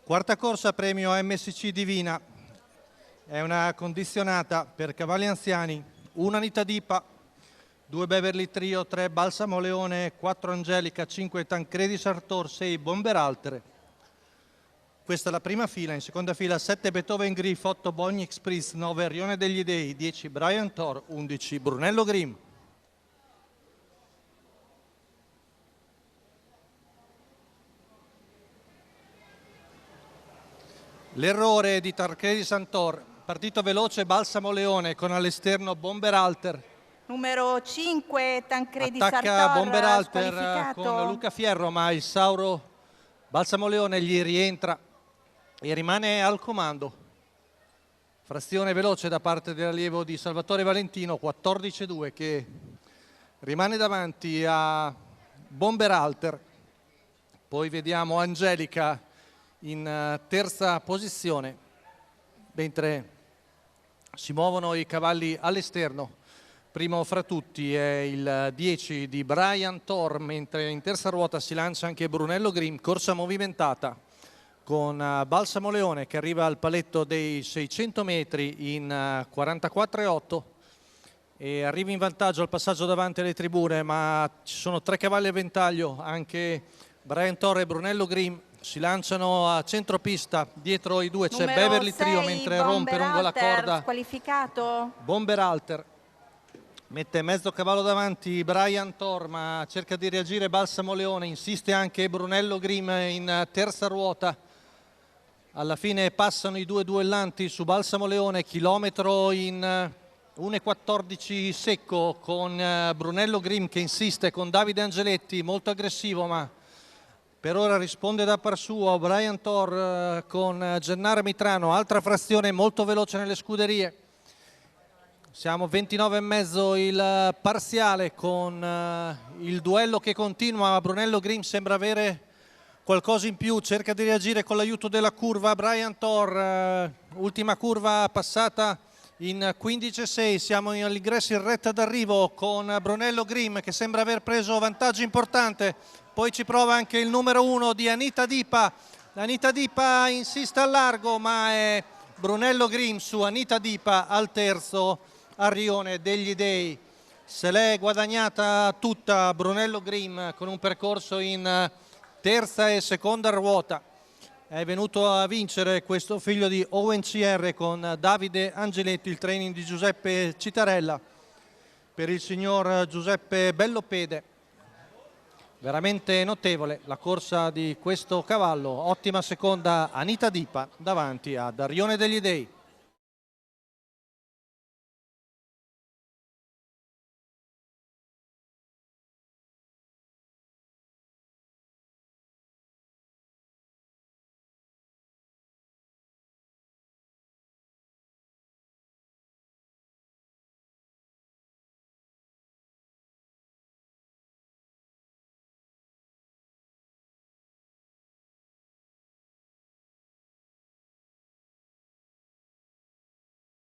Quarta corsa, premio MSC Divina. È una condizionata per cavalli anziani, 1 Anita Dipa, 2 Beverly Trio, 3 Balsamo Leone, 4 Angelica, 5 Tancredi Sartor, 6 Bomber Alter. Questa è la prima fila. In seconda fila 7 Beethoven Griff, 8 Bogni Express, 9 Rione degli Dei, 10 Brian Thor, 11 Brunello Grimm. L'errore di Tancredi Sartor, partito veloce Balsamo Leone con all'esterno Bomber Alter. Numero 5 Tancredi Attacca Sartor, Bomber Alter squalificato. con Luca Fierro, ma il Sauro Balsamo Leone gli rientra e rimane al comando. Frazione veloce da parte dell'allievo di Salvatore Valentino, 14-2, che rimane davanti a Bomber Alter. Poi vediamo Angelica in terza posizione, mentre si muovono i cavalli all'esterno. Primo fra tutti è il 10 di Brian Thor, mentre in terza ruota si lancia anche Brunello Grimm. Corsa movimentata con Balsamo Leone che arriva al paletto dei 600 metri in 44,8 e arriva in vantaggio al passaggio davanti alle tribune, ma ci sono 3 cavalli a ventaglio, anche Brian Thor e Brunello Grimm. Si lanciano a centropista, dietro i due c'è Beverly Trio, mentre rompe lungo la corda squalificato. Bomber Alter. Mette mezzo cavallo davanti Brian Thor, ma cerca di reagire Balsamo Leone, insiste anche Brunello Grimm in terza ruota. Alla fine passano i due duellanti su Balsamo Leone, chilometro in 1,14 secco, con Brunello Grimm che insiste con Davide Angeletti, molto aggressivo, ma per ora risponde da par suo. Brian Thor con Gennaro Mitrano, altra frazione molto veloce nelle scuderie. Siamo 29,5 il parziale, con il duello che continua. Brunello Grimm sembra avere qualcosa in più, cerca di reagire con l'aiuto della curva. Brian Thor, ultima curva passata in 15,6, siamo all'ingresso in retta d'arrivo con Brunello Grimm che sembra aver preso vantaggio importante. Poi ci prova anche il numero 1 di Anita Dipa. Anita Dipa insiste al largo, ma è Brunello Grimm su Anita Dipa al terzo a Rione degli Dei. Se l'è guadagnata tutta Brunello Grimm con un percorso in terza e seconda ruota. È venuto a vincere questo figlio di Owen CR con Davide Angeletti, il training di Giuseppe Citarella per il signor Giuseppe Bellopede. Veramente notevole la corsa di questo cavallo. Ottima seconda Anita Dipa davanti a Rione degli Dei.